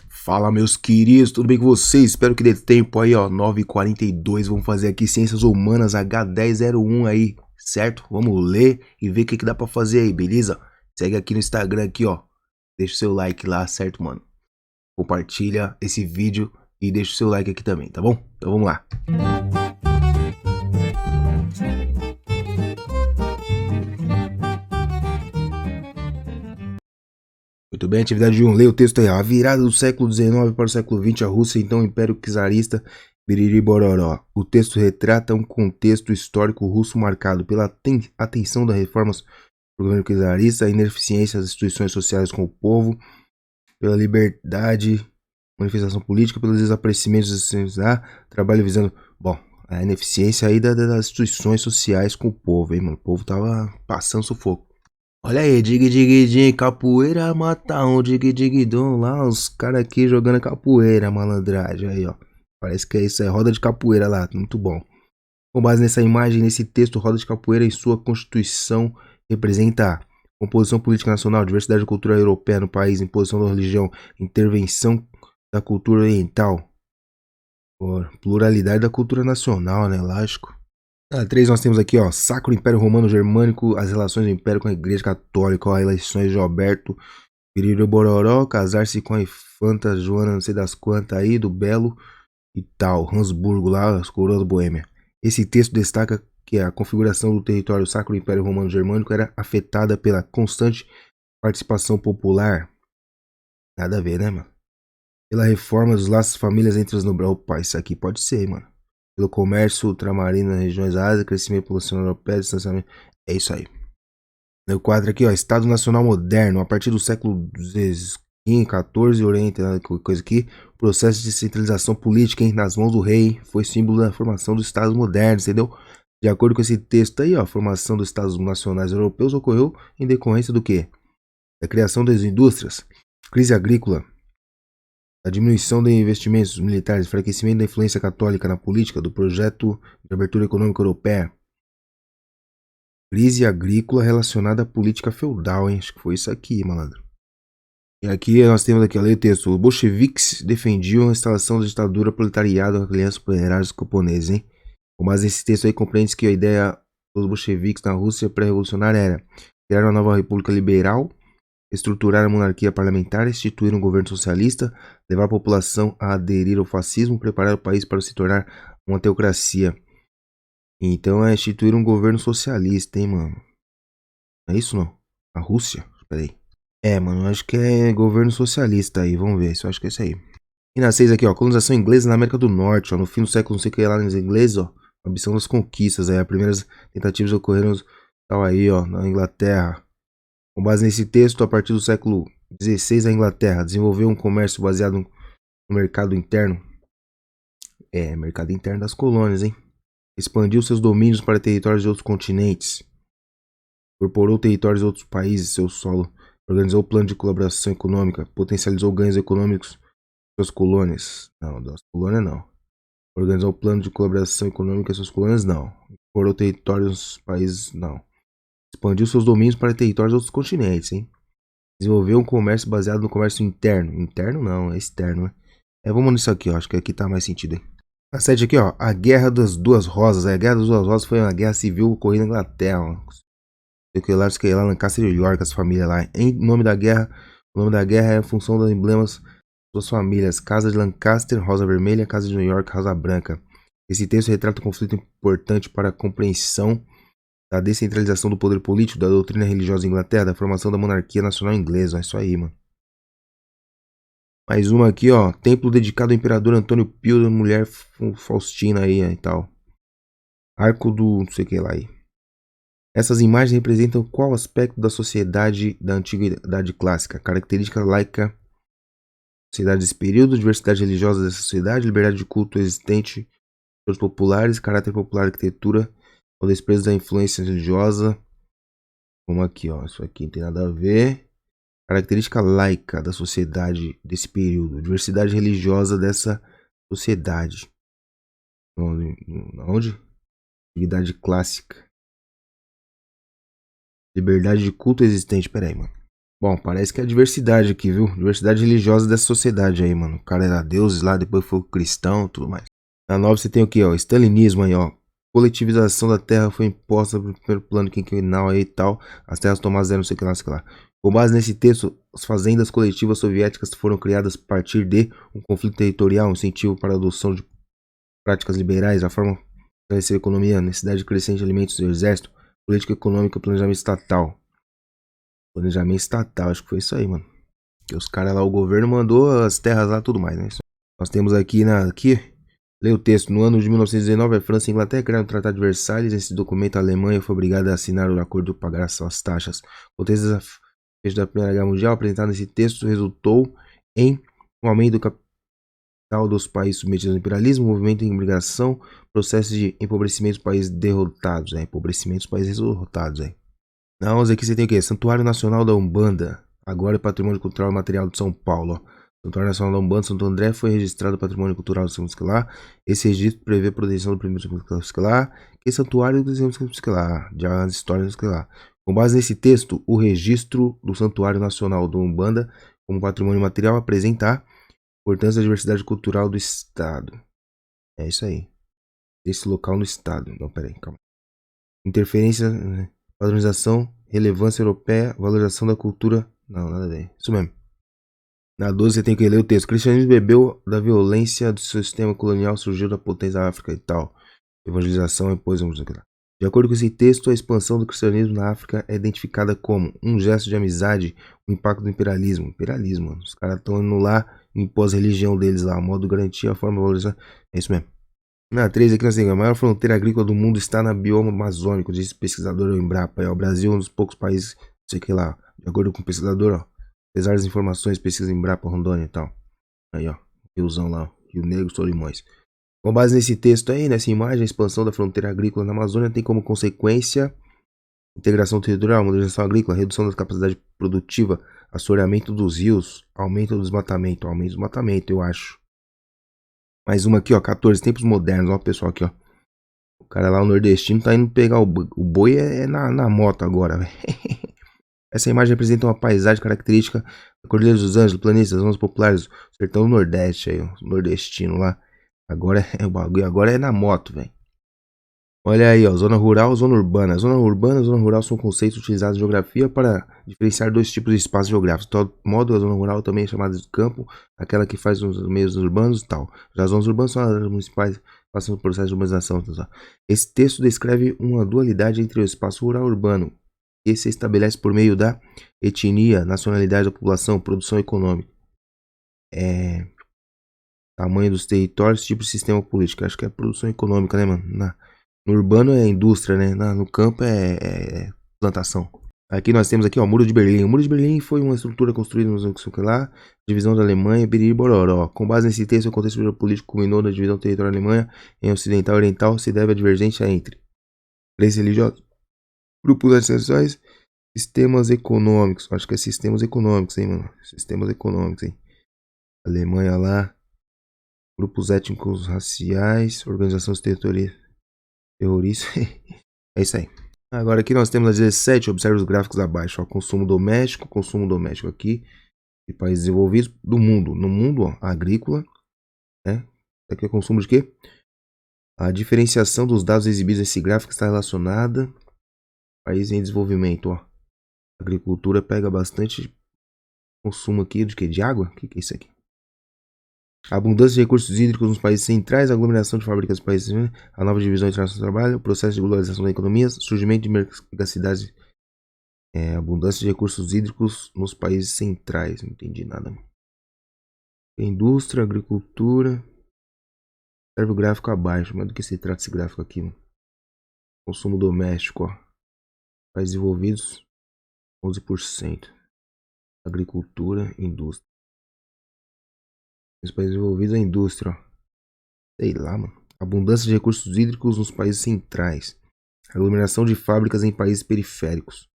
Fala, meus queridos, tudo bem com vocês? Espero que dê tempo aí, ó, 9h42. Vamos fazer aqui Ciências Humanas H1001 aí, certo? Vamos ler e ver o que dá pra fazer aí, beleza? Segue aqui no Instagram aqui, ó. Deixa o seu like lá, certo, mano? Compartilha esse vídeo e deixa o seu like aqui também, tá bom? Então vamos lá. Muito bem, atividade 1. Leia o texto aí. A virada do século XIX para o século XX, a Rússia, então Império Czarista, Biriri Bororó. O texto retrata um contexto histórico russo marcado pela atenção das reformas do governo czarista, a ineficiência das instituições sociais com o povo, pela liberdade, manifestação política, pelos desaparecimentos trabalho visando... Bom, a ineficiência aí das instituições sociais com o povo, hein, mano? O povo tava passando sufoco. Olha aí, dig dig dig, capoeira mata um, dig dig dom, lá os caras aqui jogando capoeira, malandragem aí, ó. Parece que é isso, é roda de capoeira lá, muito bom. Com base nessa imagem, nesse texto, roda de capoeira em sua constituição representa a composição política nacional, diversidade da cultura europeia no país, imposição da religião, intervenção da cultura oriental, pluralidade da cultura nacional, né, lógico. 3 nós temos aqui, ó, Sacro Império Romano Germânico, as relações do Império com a Igreja Católica, ó, eleições de Alberto, Piriro Bororó, casar-se com a infanta Joana, não sei das quantas aí, do Belo e tal, Habsburgo lá, as coroas da Boêmia. Esse texto destaca que a configuração do território Sacro Império Romano Germânico era afetada pela constante participação popular. Nada a ver, né, mano? Pela reforma dos laços famílias entre os nobres. Opa, isso aqui pode ser, mano. Pelo comércio ultramarino nas regiões áridas, crescimento populacional europeia, distanciamento. É isso aí. No quadro aqui, ó, Estado Nacional Moderno, a partir do século XV, XIV, Oriente, coisa aqui, processo de centralização política, hein, nas mãos do rei, foi símbolo da formação dos Estados modernos, entendeu? De acordo com esse texto aí, ó, a formação dos Estados Nacionais Europeus ocorreu em decorrência do quê? Da criação das indústrias, crise agrícola, a diminuição de investimentos militares, enfraquecimento da influência católica na política, do projeto de abertura econômica europeia, crise agrícola relacionada à política feudal, hein? Acho que foi isso aqui, malandro. E aqui nós temos aqui, leia o texto. Os bolcheviques defendiam a instalação da ditadura proletariado com alianças operários camponeses, hein? Com base nesse texto aí, compreende-se que a ideia dos bolcheviques na Rússia pré-revolucionária era criar uma nova república liberal, estruturar a monarquia parlamentar, instituir um governo socialista, levar a população a aderir ao fascismo, preparar o país para se tornar uma teocracia. Então é instituir um governo socialista, hein, mano? É isso não? A Rússia? Espera aí. É, mano, eu acho que é governo socialista aí, vamos ver, eu acho que é isso aí. E na 6 aqui, ó, colonização inglesa na América do Norte, ó, no fim do século, não sei o que lá nos ingleses, ó, a ambição das conquistas, aí, as primeiras tentativas ocorreram, tal aí, ó, na Inglaterra. Com base nesse texto, a partir do século XVI, a Inglaterra desenvolveu um comércio baseado no mercado interno. É, mercado interno das colônias, hein? Expandiu seus domínios para territórios de outros continentes. Incorporou territórios de outros países em seu solo. Organizou o plano de colaboração econômica. Potencializou ganhos econômicos de suas colônias. Não, das colônias não. Organizou o plano de colaboração econômica em suas colônias, não. Incorporou territórios dos países, não. Expandiu seus domínios para territórios de outros continentes, hein? Desenvolveu um comércio baseado no comércio interno. Interno não, é externo, né? Vamos nisso aqui, ó. Acho que aqui tá mais sentido, hein? A 7 aqui, ó. A Guerra das Duas Rosas. A Guerra das Duas Rosas foi uma guerra civil ocorrida na Inglaterra, ó. Que lá, Lancaster e York, as famílias lá. Em nome da guerra, o nome da guerra é a função dos emblemas das suas famílias. Casa de Lancaster, rosa vermelha. Casa de New York, rosa branca. Esse texto retrata um conflito importante para a compreensão da descentralização do poder político, da doutrina religiosa da Inglaterra, da formação da monarquia nacional inglesa. É isso aí, mano. Mais uma aqui, ó. Templo dedicado ao imperador Antônio Pio, da mulher Faustina aí e tal. Arco do não sei o que lá aí. Essas imagens representam qual aspecto da sociedade da antiguidade clássica? Característica laica da sociedade desse período, diversidade religiosa dessa sociedade, liberdade de culto existente dos populares, caráter popular, arquitetura, o desprezo da influência religiosa. Como aqui, ó. Isso aqui não tem nada a ver. Característica laica da sociedade desse período, diversidade religiosa dessa sociedade. Onde? Antiguidade clássica. Liberdade de culto existente. Pera aí, mano. Bom, parece que é a diversidade aqui, viu? Diversidade religiosa dessa sociedade aí, mano. O cara era deuses lá, depois foi cristão, tudo mais. Na 9 você tem o que, ó? Stalinismo aí, ó. Coletivização da terra foi imposta pelo primeiro plano quinquenal aí e tal. As terras tomadas eram não sei o que lá, não sei o que lá. Com base nesse texto, as fazendas coletivas soviéticas foram criadas a partir de um conflito territorial, um incentivo para a adoção de práticas liberais, a forma de estabelecer a economia, necessidade de crescente de alimentos do exército, política econômica, planejamento estatal. Planejamento estatal, acho que foi isso aí, mano. Que os caras lá, o governo mandou as terras lá e tudo mais, né? Nós temos aqui, leia o texto. No ano de 1919, a França e a Inglaterra criaram o Tratado de Versalhes. Esse documento, a Alemanha foi obrigada a assinar o acordo para pagar suas taxas. O contexto da Primeira Guerra Mundial, apresentado nesse texto, resultou em um aumento do capital dos países submetidos ao imperialismo, movimento de imigração, processo de empobrecimento dos países derrotados. Empobrecimento dos países derrotados. Na 11 aqui você tem o quê? Santuário Nacional da Umbanda. Agora é Patrimônio Cultural e Material de São Paulo. Ó. Santuário Nacional da Umbanda, Santo André, foi registrado Patrimônio Cultural do São lá. Esse registro prevê a proteção do primeiro lá. Que santuário do São lá. Já as histórias lá. Com base nesse texto, o registro do Santuário Nacional da Umbanda como patrimônio material apresenta a importância da diversidade cultural do Estado. É isso aí. Esse local no Estado. Não, peraí, calma. Interferência, padronização, relevância europeia, valorização da cultura. Não, nada a ver. Isso mesmo. Na 12 você tem que ler o texto. O cristianismo bebeu da violência do sistema colonial, surgiu da potência da África e tal. Evangelização e depois vamos ver. De acordo com esse texto, a expansão do cristianismo na África é identificada como um gesto de amizade, o impacto do imperialismo. Imperialismo, mano. Os caras estão indo lá e impôs a religião deles lá, modo garantia, a forma de valorizar. É isso mesmo. Na 3 aqui nós temos a maior fronteira agrícola do mundo está na bioma amazônico, diz o pesquisador Embrapa. O Brasil é um dos poucos países, não sei o que lá, de acordo com o pesquisador, ó, apesar das informações, pesquisa Embrapa, Rondônia e tal. Aí, ó, riozão lá, Rio Negro, Solimões. Com base nesse texto aí, nessa imagem, a expansão da fronteira agrícola na Amazônia tem como consequência integração territorial, modernização agrícola, redução da capacidade produtiva, assoreamento dos rios, aumento do desmatamento, eu acho. Mais uma aqui, ó, 14, tempos modernos, ó, pessoal aqui, ó. O cara lá, o nordestino, tá indo pegar o boi na moto agora, velho. Essa imagem representa uma paisagem característica da Cordilheira dos Andes, planícies, zonas populares, sertão do Nordeste aí, ó, nordestino lá. Agora é o bagulho, agora é na moto, velho. Olha aí, ó, zona rural, zona urbana. Zona urbana e zona rural são conceitos utilizados em geografia para diferenciar dois tipos de espaços geográficos. De todo modo, a zona rural também é chamada de campo, aquela que faz os meios urbanos e tal. Já as zonas urbanas são as áreas municipais, passam por processo de urbanização. Tá? Esse texto descreve uma dualidade entre o espaço rural e urbano, que se estabelece por meio da etnia, nacionalidade da população, produção econômica. Tamanho dos territórios, tipo de sistema político. Acho que é produção econômica, né, mano? No urbano é indústria, né? No campo é plantação. Aqui nós temos aqui, ó, Muro de Berlim. O Muro de Berlim foi uma estrutura construída no lá, divisão da Alemanha, Biriri Bororó. Com base nesse texto, o contexto político culminou na divisão territorial da Alemanha em ocidental e oriental, se deve à divergência entre crenças religiosas, grupos ancestrais, sistemas econômicos. Acho que é sistemas econômicos, hein, mano? Sistemas econômicos, hein? Alemanha lá, grupos étnicos raciais, organizações territoriais. Terrorista. É isso aí. Agora aqui nós temos a 17, observe os gráficos abaixo. Ó, consumo doméstico aqui de países desenvolvidos do mundo. No mundo, ó, agrícola, né? Isso aqui é consumo de quê? A diferenciação dos dados exibidos nesse gráfico está relacionada a países em desenvolvimento, ó. A agricultura pega bastante consumo aqui de quê? De água? O que é isso aqui? A abundância de recursos hídricos nos países centrais, a aglomeração de fábricas dos países, a nova divisão internacional do trabalho, o processo de globalização da economia, surgimento de megacidades, abundância de recursos hídricos nos países centrais. Não entendi nada. Indústria, agricultura. Serve o gráfico abaixo, mas do que se trata esse gráfico aqui? Mano? Consumo doméstico, ó. Países desenvolvidos, 11%. Agricultura, indústria. Os países envolvidos, a indústria, ó. Sei lá, mano. Abundância de recursos hídricos nos países centrais. Aglomeração de fábricas em países periféricos.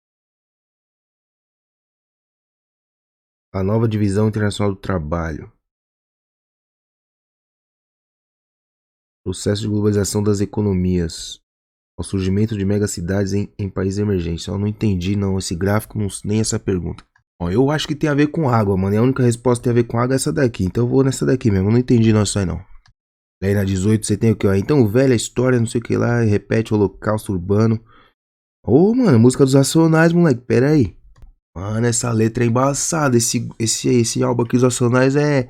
A nova divisão internacional do trabalho. Processo de globalização das economias. O surgimento de megacidades em países emergentes. Eu não entendi não esse gráfico, nem essa pergunta. Ó, eu acho que tem a ver com água, mano. E a única resposta que tem a ver com água é essa daqui. Então eu vou nessa daqui mesmo. Eu não entendi não isso aí não. Aí na 18 você tem o que, ó? Então, velha história, não sei o que lá, repete o holocausto urbano. Ô, mano, música dos Racionais, moleque. Pera aí. Mano, essa letra é embaçada. Esse álbum aqui dos Racionais é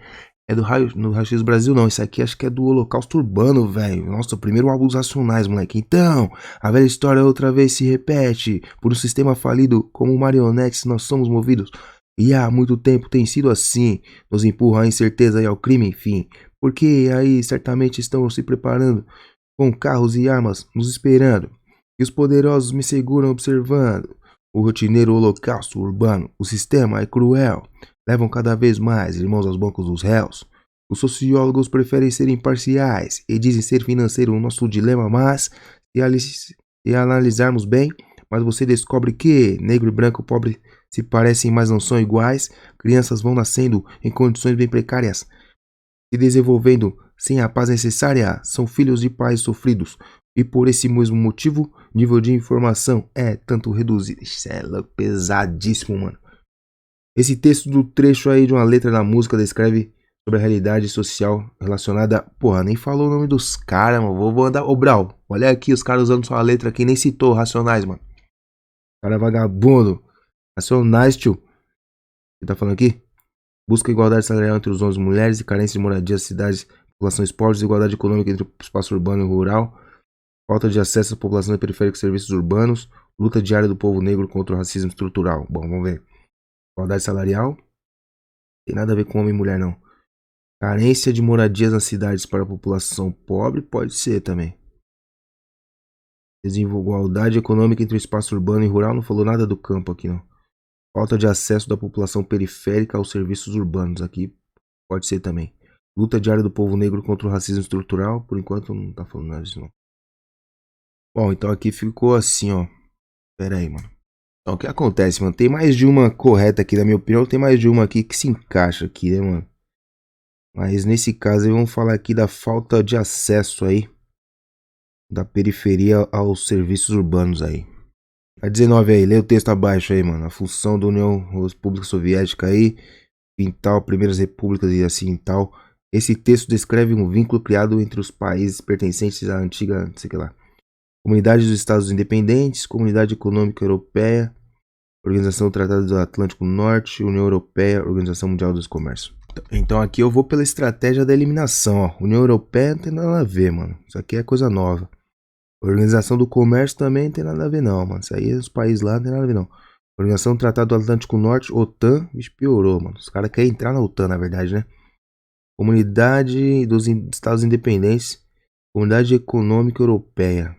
do no Raio X Brasil, não. Esse aqui acho que é do Holocausto Urbano, velho. Nossa, o primeiro álbum dos Racionais, moleque. Então, a velha história outra vez se repete. Por um sistema falido, como marionetes, nós somos movidos. E há muito tempo tem sido assim. Nos empurra a incerteza e ao crime, enfim. Porque aí certamente estão se preparando com carros e armas nos esperando. E os poderosos me seguram observando. O rotineiro holocausto urbano, o sistema é cruel. Levam cada vez mais irmãos aos bancos dos réus. Os sociólogos preferem ser imparciais e dizem ser financeiro o nosso dilema, mas se analisarmos bem, mas você descobre que negro e branco pobre se parecem, mas não são iguais. Crianças vão nascendo em condições bem precárias, se desenvolvendo sem a paz necessária, são filhos de pais sofridos. E por esse mesmo motivo, nível de informação é tanto reduzido. Isso é pesadíssimo, mano. Esse texto do trecho aí de uma letra da música descreve sobre a realidade social relacionada. Porra, nem falou o nome dos caras, mano. Vou andar. Ô, Brau, olha aqui os caras usando sua letra aqui, nem citou Racionais, mano. Cara vagabundo. Racionais, tio. O que tá falando aqui? Busca igualdade salarial entre os homens e mulheres e carência de moradia nas cidades, populações pobres, igualdade econômica entre o espaço urbano e rural, falta de acesso à população periférica e serviços urbanos, luta diária do povo negro contra o racismo estrutural. Bom, vamos ver. Igualdade salarial. Tem nada a ver com homem e mulher, não. Carência de moradias nas cidades para a população pobre, pode ser também. Desigualdade econômica entre o espaço urbano e rural, não falou nada do campo aqui, não. Falta de acesso da população periférica aos serviços urbanos, aqui pode ser também. Luta diária do povo negro contra o racismo estrutural, por enquanto não tá falando nada disso, não. Bom, então aqui ficou assim, ó. Pera aí, mano. Então, o que acontece, mano? Tem mais de uma correta aqui, na minha opinião. Tem mais de uma aqui que se encaixa aqui, né, mano? Mas nesse caso aí, vamos falar aqui da falta de acesso aí da periferia aos serviços urbanos aí. A 19 aí, lê o texto abaixo aí, mano. A função da União República Soviética aí, em tal, primeiras repúblicas e assim tal. Esse texto descreve um vínculo criado entre os países pertencentes à antiga, não sei o que lá, Comunidade dos Estados Independentes, Comunidade Econômica Europeia, Organização do Tratado do Atlântico Norte, União Europeia, Organização Mundial do Comércio. Então aqui eu vou pela estratégia da eliminação, ó. União Europeia não tem nada a ver, mano. Isso aqui é coisa nova. Organização do Comércio também não tem nada a ver não, mano. Isso aí os países lá não tem nada a ver não. Organização do Tratado do Atlântico Norte, OTAN, bicho, piorou, mano. Os caras querem entrar na OTAN, na verdade, né? Comunidade dos Estados Independentes, Comunidade Econômica Europeia.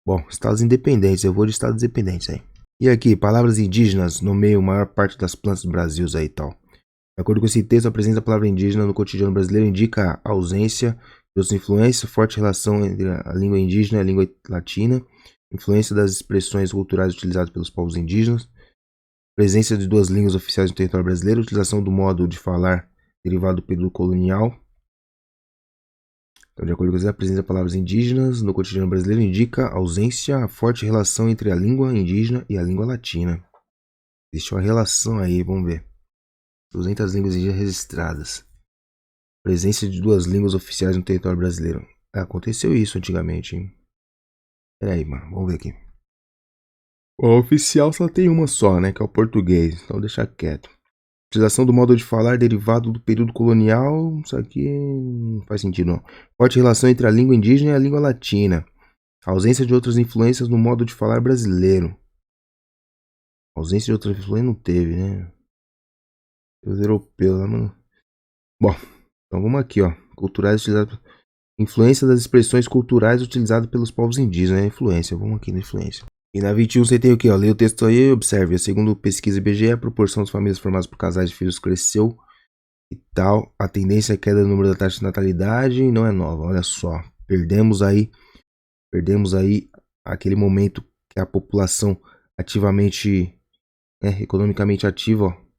Bom, Estados Independentes, eu vou de Estados Independentes aí. E aqui, palavras indígenas nomeiam a maior parte das plantas do Brasil aí e tal. De acordo com esse texto, a presença da palavra indígena no cotidiano brasileiro indica a ausência de outras influências, forte relação entre a língua indígena e a língua latina, influência das expressões culturais utilizadas pelos povos indígenas, presença de duas línguas oficiais no território brasileiro, utilização do modo de falar derivado do período colonial. Então, de acordo com isso, a presença de palavras indígenas no cotidiano brasileiro indica a ausência, a forte relação entre a língua indígena e a língua latina. Existe uma relação aí, vamos ver. 200 línguas indígenas registradas. Presença de duas línguas oficiais no território brasileiro. Aconteceu isso antigamente, hein? Pera aí, mano. Vamos ver aqui. O oficial só tem uma só, né? Que é o português. Então deixa quieto. Utilização do modo de falar derivado do período colonial. Isso aqui não faz sentido, não. Forte relação entre a língua indígena e a língua latina. A ausência de outras influências no modo de falar brasileiro. A ausência de outras influências não teve, né? Os europeus lá, mano. Bom, então vamos aqui, ó. Culturais utilizados. Influência das expressões culturais utilizadas pelos povos indígenas, né? Influência. Vamos aqui na influência. E na 21 você tem o que, ó? Lê o texto aí e observe. Segundo pesquisa IBGE, a proporção das famílias formadas por casais de filhos cresceu e tal. A tendência é a queda do número da taxa de natalidade não é nova. Olha só. Perdemos aí aquele momento que a população ativamente, economicamente ativa, ó.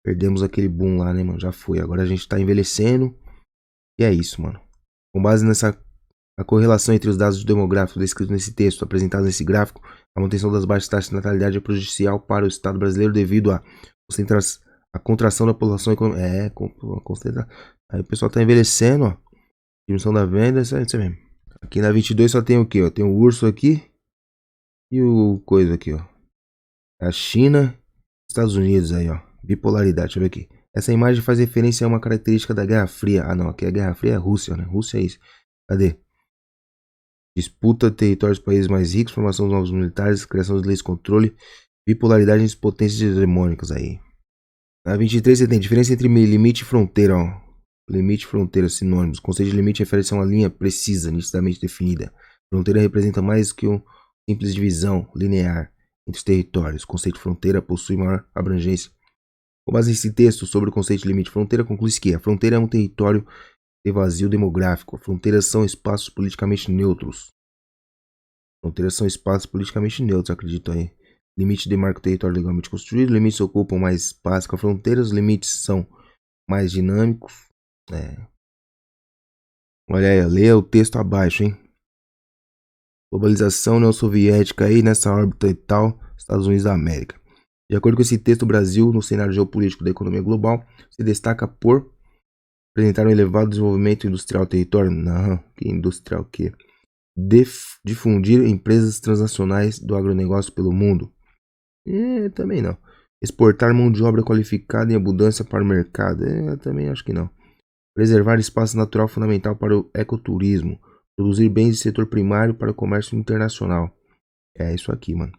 Perdemos aquele boom lá, né, mano? Já foi. Agora a gente tá envelhecendo. E é isso, mano. Com base nessa correlação entre os dados demográficos descritos nesse texto, apresentados nesse gráfico, a manutenção das baixas taxas de natalidade é prejudicial para o Estado brasileiro devido a A contração da população econômica. Aí o pessoal tá envelhecendo, ó. Diminuição da venda, isso mesmo. Aqui na 22 só tem o que, ó? Tem o urso aqui e o coisa aqui, ó. A China, Estados Unidos aí, ó. Bipolaridade, deixa eu ver aqui. Essa imagem faz referência a uma característica da Guerra Fria. Ah, não, aqui a Guerra Fria é a Rússia, né? Rússia é isso. Cadê? Disputa territórios dos países mais ricos, formação de novos militares, criação de leis de controle, bipolaridade entre potências hegemônicas aí. Na 23 você tem diferença entre limite e fronteira, ó. Limite e fronteira, sinônimos. O conceito de limite refere-se a uma linha precisa, nitidamente definida. Fronteira representa mais que uma simples divisão linear entre os territórios. O conceito de fronteira possui maior abrangência. Com base nesse texto sobre o conceito de limite e fronteira, conclui-se que a fronteira é um território de vazio demográfico. Fronteiras são espaços politicamente neutros. Fronteiras são espaços politicamente neutros, acredito aí. Limite demarca o território legalmente construído. Limites ocupam mais espaço que a fronteira. Os limites são mais dinâmicos. Olha aí, leia o texto abaixo, hein? Globalização neosoviética aí nessa órbita e tal, Estados Unidos da América. De acordo com esse texto, o Brasil, no cenário geopolítico da economia global, se destaca por apresentar um elevado desenvolvimento industrial território. Não, que industrial o quê? Difundir empresas transnacionais do agronegócio pelo mundo. Também não. Exportar mão de obra qualificada em abundância para o mercado. Também acho que não. Preservar espaço natural fundamental para o ecoturismo. Produzir bens de setor primário para o comércio internacional. É isso aqui, mano.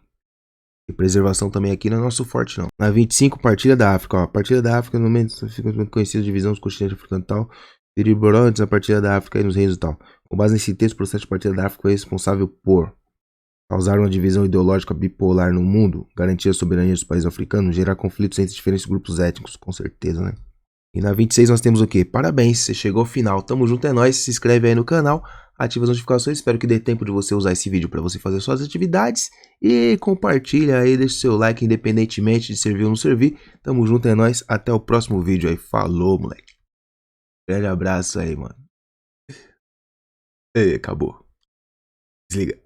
E preservação também aqui não é nosso forte, não. Na 25, Partilha da África. Ó, a Partilha da África, no momento, fica muito conhecida, divisão dos continentes africanos e antes a Partilha da África e nos reinos e tal. Com base nesse texto, o processo de Partilha da África foi responsável por causar uma divisão ideológica bipolar no mundo, garantir a soberania dos países africanos, gerar conflitos entre diferentes grupos étnicos, com certeza, né? E na 26 nós temos o quê? Parabéns, você chegou ao final. Tamo junto, é nóis. Se inscreve aí no canal, ativa as notificações. Espero que dê tempo de você usar esse vídeo para você fazer suas atividades. E compartilha aí, deixa seu like independentemente de servir ou não servir. Tamo junto, é nóis. Até o próximo vídeo aí. Falou, moleque. Grande abraço aí, mano. E acabou. Desliga.